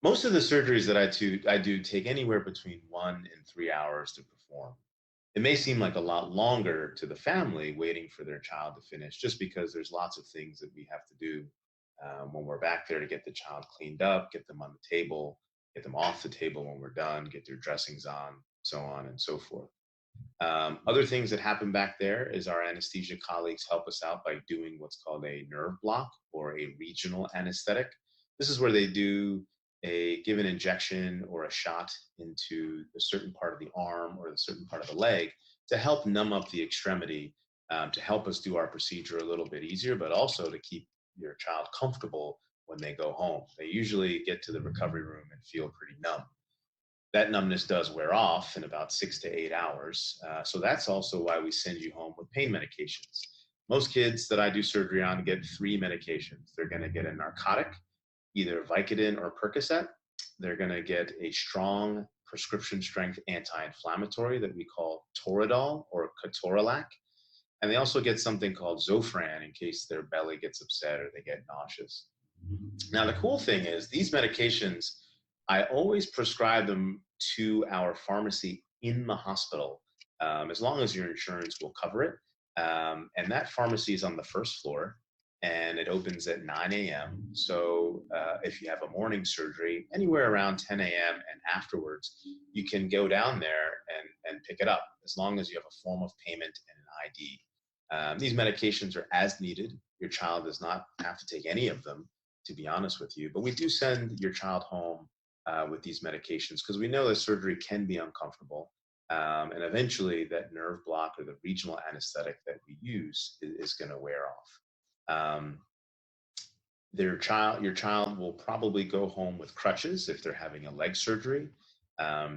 Most of the surgeries that I do take anywhere between 1 and 3 hours to perform. It may seem like a lot longer to the family waiting for their child to finish, just because there's lots of things that we have to do when we're back there to get the child cleaned up, get them on the table, get them off the table when we're done, get their dressings on, so on and so forth. Other things that happen back there is our anesthesia colleagues help us out by doing what's called a nerve block or a regional anesthetic. This is where they give an injection or a shot into a certain part of the arm or a certain part of the leg to help numb up the extremity, to help us do our procedure a little bit easier, but also to keep your child comfortable when they go home. They usually get to the recovery room and feel pretty numb. That numbness does wear off in about 6 to 8 hours. So that's also why we send you home with pain medications. Most kids that I do surgery on get three medications. They're going to get a narcotic, either Vicodin or Percocet. They're going to get a strong prescription strength anti-inflammatory that we call Toradol or Ketorolac. And they also get something called Zofran in case their belly gets upset or they get nauseous. Now, the cool thing is these medications, I always prescribe them to our pharmacy in the hospital, as long as your insurance will cover it. And that pharmacy is on the first floor and it opens at 9 a.m. So if you have a morning surgery, anywhere around 10 a.m. and afterwards, you can go down there and pick it up as long as you have a form of payment and an ID. These medications are as needed. Your child does not have to take any of them, to be honest with you, but we do send your child home with these medications because we know that surgery can be uncomfortable. And eventually that nerve block or the regional anesthetic that we use is going to wear off. Your child will probably go home with crutches if they're having a leg surgery.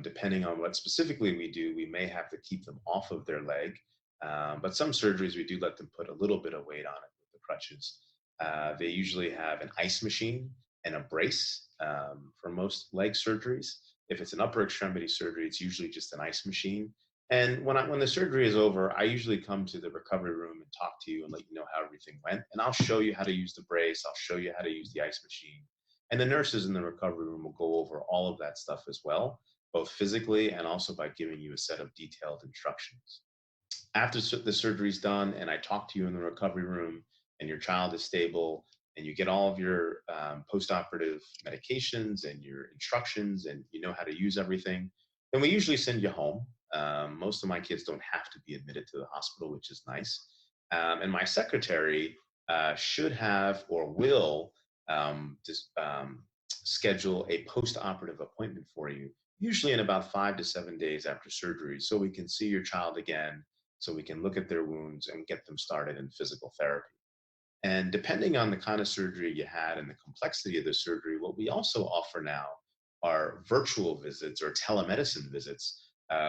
Depending on what specifically we do, we may have to keep them off of their leg. But some surgeries, we do let them put a little bit of weight on it with the crutches. They usually have an ice machine and a brace for most leg surgeries. If it's an upper extremity surgery, it's usually just an ice machine. And when the surgery is over, I usually come to the recovery room and talk to you and let you know how everything went. And I'll show you how to use the brace. I'll show you how to use the ice machine. And the nurses in the recovery room will go over all of that stuff as well, both physically and also by giving you a set of detailed instructions. After the surgery is done and I talk to you in the recovery room and your child is stable and you get all of your post-operative medications and your instructions and you know how to use everything, then we usually send you home. Most of my kids don't have to be admitted to the hospital, which is nice. And my secretary should have or will just schedule a post-operative appointment for you, usually in about 5 to 7 days after surgery, so we can see your child again, so we can look at their wounds and get them started in physical therapy. And depending on the kind of surgery you had and the complexity of the surgery, what we also offer now are virtual visits or telemedicine visits,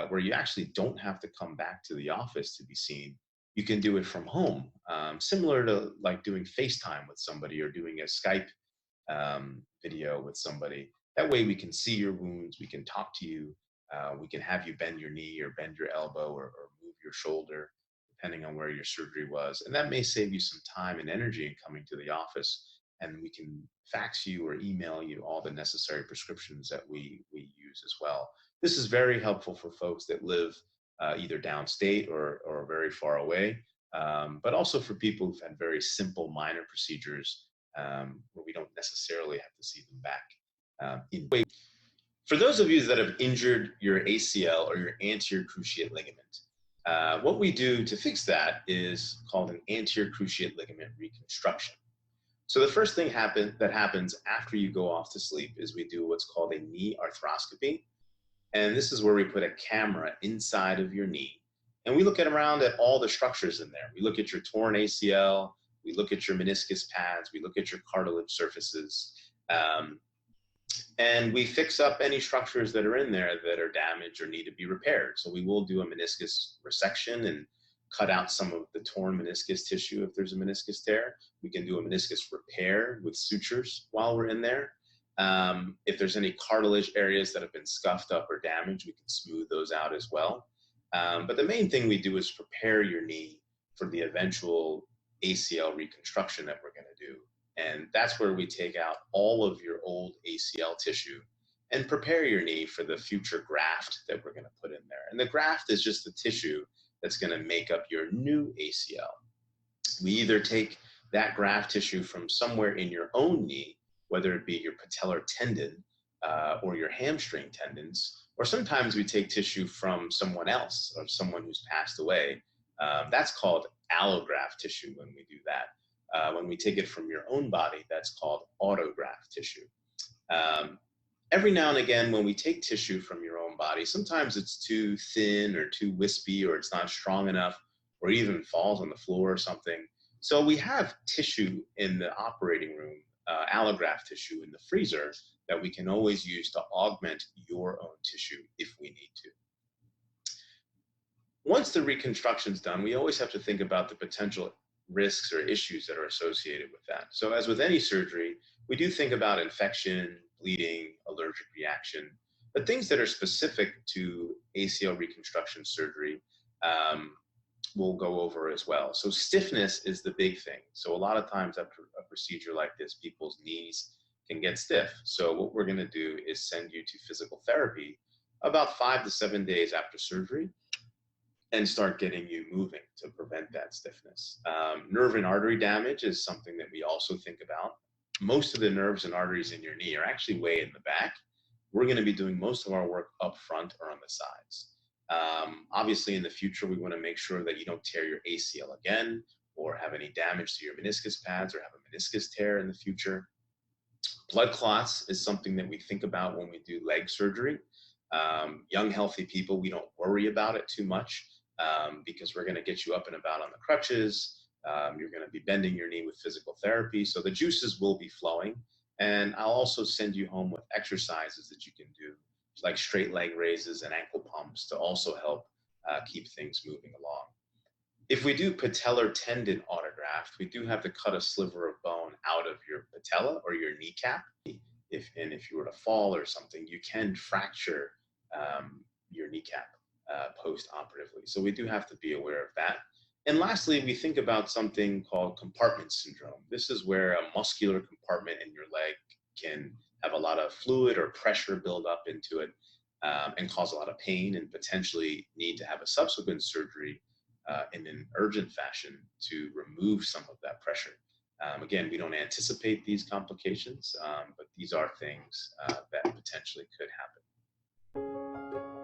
where you actually don't have to come back to the office to be seen. You can do it from home, similar to like doing FaceTime with somebody or doing a Skype video with somebody. That way we can see your wounds, we can talk to you, we can have you bend your knee or bend your elbow or move your shoulder, depending on where your surgery was. And that may save you some time and energy in coming to the office. And we can fax you or email you all the necessary prescriptions that we use as well. This is very helpful for folks that live either downstate or very far away, but also for people who've had very simple minor procedures where we don't necessarily have to see them back. For those of you that have injured your ACL or your anterior cruciate ligament, what we do to fix that is called an anterior cruciate ligament reconstruction. So the first thing that happens after you go off to sleep is we do what's called a knee arthroscopy. And this is where we put a camera inside of your knee. And we look around at all the structures in there. We look at your torn ACL, we look at your meniscus pads, we look at your cartilage surfaces, and we fix up any structures that are in there that are damaged or need to be repaired. So we will do a meniscus resection and cut out some of the torn meniscus tissue if there's a meniscus tear. We can do a meniscus repair with sutures while we're in there. If there's any cartilage areas that have been scuffed up or damaged, we can smooth those out as well. But the main thing we do is prepare your knee for the eventual ACL reconstruction that we're going to do. And that's where we take out all of your old ACL tissue and prepare your knee for the future graft that we're going to put in there. And the graft is just the tissue that's going to make up your new ACL. We either take that graft tissue from somewhere in your own knee, whether it be your patellar tendon or your hamstring tendons, or sometimes we take tissue from someone else or someone who's passed away. That's called allograft tissue when we do that. When we take it from your own body, that's called autograft tissue. Um, every now and again, when we take tissue from your own body, sometimes it's too thin or too wispy, or it's not strong enough, or even falls on the floor or something. So we have tissue in the operating room, allograft tissue in the freezer that we can always use to augment your own tissue if we need to. Once the reconstruction's done, we always have to think about the potential risks or issues that are associated with that. So as with any surgery, we do think about infection, bleeding, allergic reaction, but things that are specific to ACL reconstruction surgery we'll go over as well. So stiffness is the big thing. So a lot of times after a procedure like this, people's knees can get stiff. So what we're going to do is send you to physical therapy about 5 to 7 days after surgery and start getting you moving to prevent that stiffness. Nerve and artery damage is something that we also think about. Most of the nerves and arteries in your knee are actually way in the back. We're going to be doing most of our work up front or on the sides. Obviously, in the future, we want to make sure that you don't tear your ACL again or have any damage to your meniscus pads or have a meniscus tear in the future. Blood clots is something that we think about when we do leg surgery. Young, healthy people, we don't worry about it too much because we're going to get you up and about on the crutches. You're going to be bending your knee with physical therapy, so the juices will be flowing. And I'll also send you home with exercises that you can do, like straight leg raises and ankle pumps to also help keep things moving along. If we do patellar tendon autograft, we do have to cut a sliver of bone out of your patella or your kneecap. If you were to fall or something, you can fracture your kneecap post-operatively. So we do have to be aware of that. And lastly, we think about something called compartment syndrome. This is where a muscular compartment in your leg can have a lot of fluid or pressure build up into it and cause a lot of pain and potentially need to have a subsequent surgery in an urgent fashion to remove some of that pressure. Again, we don't anticipate these complications, but these are things that potentially could happen.